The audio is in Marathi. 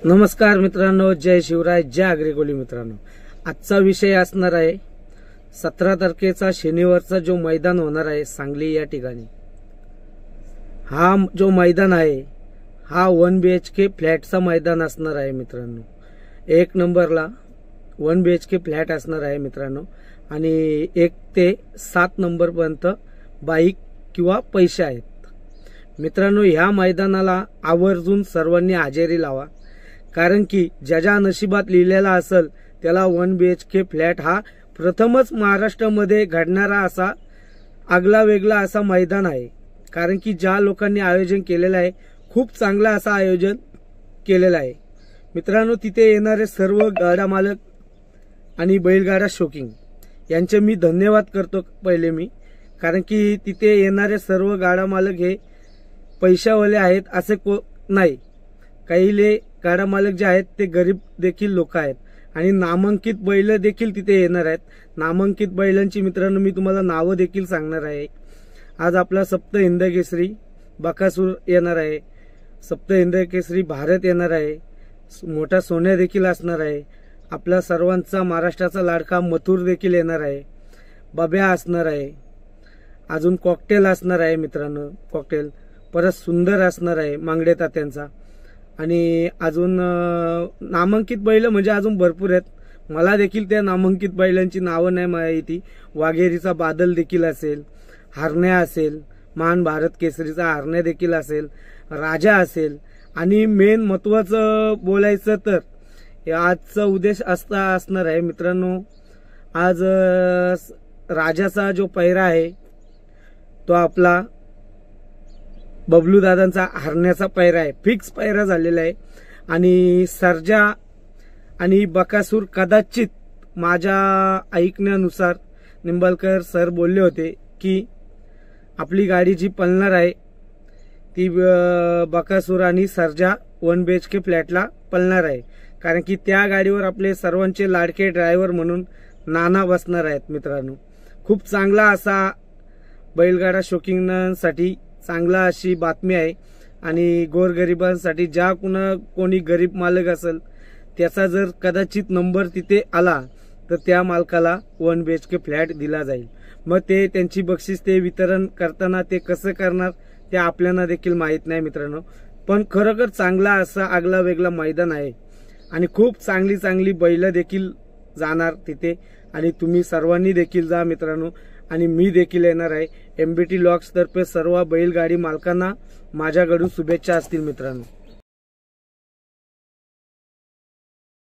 नमस्कार मित्रांनो, जय शिवराय, जय आग्रेकोली मित्रांनो। आजचा विषय असणार आहे 17 तारखेचा शनिवारचा जो मैदान होणार आहे सांगली या ठिकाणी। हा जो मैदान आहे हा 1 BHK फ्लॅटचा मैदान असणार आहे मित्रांनो। 1 नंबरला 1 BHK फ्लॅट असणार आहे मित्रांनो आणि 1 ते 7 नंबर पर्यंत बाईक किंवा पैसे आहेत मित्रांनो। ह्या मैदानाला आवर्जून सर्वांनी हजेरी लावा, कारण की ज्याच्या नशिबात लिहिलेला असेल त्याला 1 BHK फ्लॅट हा प्रथमच महाराष्ट्रामध्ये घडणारा असा आगला वेगळा असा मैदान आहे। कारण की ज्या लोकांनी आयोजन केलेलं आहे खूप चांगला असा आयोजन केलेलं आहे मित्रांनो। तिथे येणारे सर्व गाडा मालक आणि बैलगाडा शौकीन यांचे मी धन्यवाद करतो पहिले मी, कारण की तिथे येणारे सर्व गाडा मालक हे पैशावाले आहेत असे नाही। काही गाडा मालक जे आहेत ते गरीब देखील लोक आहेत आणि नामांकित बैल देखील तिथे येणार आहेत। नामांकित बैलांची मित्रांनो मी तुम्हाला नावं देखील सांगणार आहे। आज आपला सप्त हिंद केसरी बकासूर येणार आहे, सप्त हिंद केसरी भारत येणार आहे, मोठा सोन्या देखील असणार आहे, आपला सर्वांचा महाराष्ट्राचा लाडका मथुर देखील येणार आहे, बब्या असणार आहे, अजून कॉकटेल असणार आहे मित्रांनो, कॉकटेल परत सुंदर असणार आहे मांगडे तात्यांचा, आणि अजून नामांकित बैल म्हणजे अजून भरपूर आहेत। मला देखील त्या नामांकित बैलांची नावं नाही माहिती। वाघेरीचा बादल देखील असेल, हरण्या असेल, महान भारत केसरीचा हरण्या देखील असेल, राजा असेल, आणि मेन महत्वाचं बोलायचं तर आजचा उद्देश असणार आहे मित्रांनो। आज राजाचा जो पैरा आहे तो आपला बबलू दादांचा हरण्याचा पैरा आहे, फिक्स पैरा झालेला आहे। आणि सर्जा आणि बकासूर कदाचित माझ्या ऐकण्यानुसार निंबाळकर सर बोलले होते की आपली गाडी जी पळणार आहे ती बकासूर आणि सर्जा 1 BHK फ्लॅटला पळणार आहे, कारण की त्या गाडीवर आपले सर्वांचे लाडके ड्रायव्हर म्हणून नाना बसणार आहेत मित्रांनो। खूप चांगला असा बैलगाडा शौकीनांसाठी चांगला अशी बातमी आहे आणि गोरगरिबांसाठी ज्या कोणी गरीब मालक असेल त्याचा जर कदाचित नंबर तिथे आला तर त्या मालकाला 1 BHK फ्लॅट दिला जाईल। मग ते त्यांची बक्षीस ते वितरण करताना ते कसं करणार ते आपल्याला देखील माहित नाही मित्रांनो। पण खरोखर चांगला असा आगला वेगळा मैदान आहे आणि खूप चांगली बैल देखील जाणार तिथे, आणि तुम्ही सर्वांनी देखील जा मित्रांनो। आणि मी देखील येणार आहे। MBT लॉक्स तर्फे सर्व बैलगाडी मालकांना माझ्याकडून शुभेच्छा असतील मित्रांनो।